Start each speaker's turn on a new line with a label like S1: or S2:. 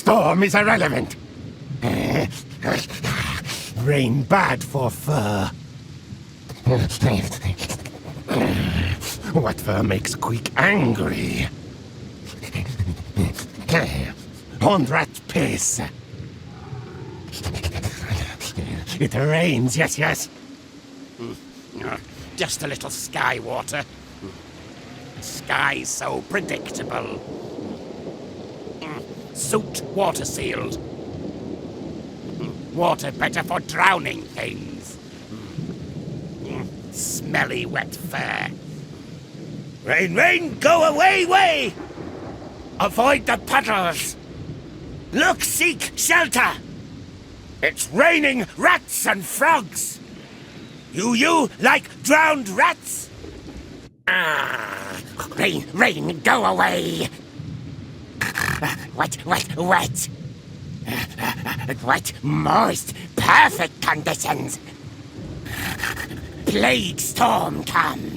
S1: storm is irrelevant. Rain bad for fur. What fur makes quick angry? Horned rat piss. It rains, yes. Just a little sky water. Sky so predictable. Suit water sealed. Water better for drowning things. Smelly wet fur. Rain, go away! Avoid the puddles. Look, seek shelter. It's raining rats and frogs. You like drowned rats? Rain, go away. Wet. Wet, moist, perfect conditions. Plague storm come.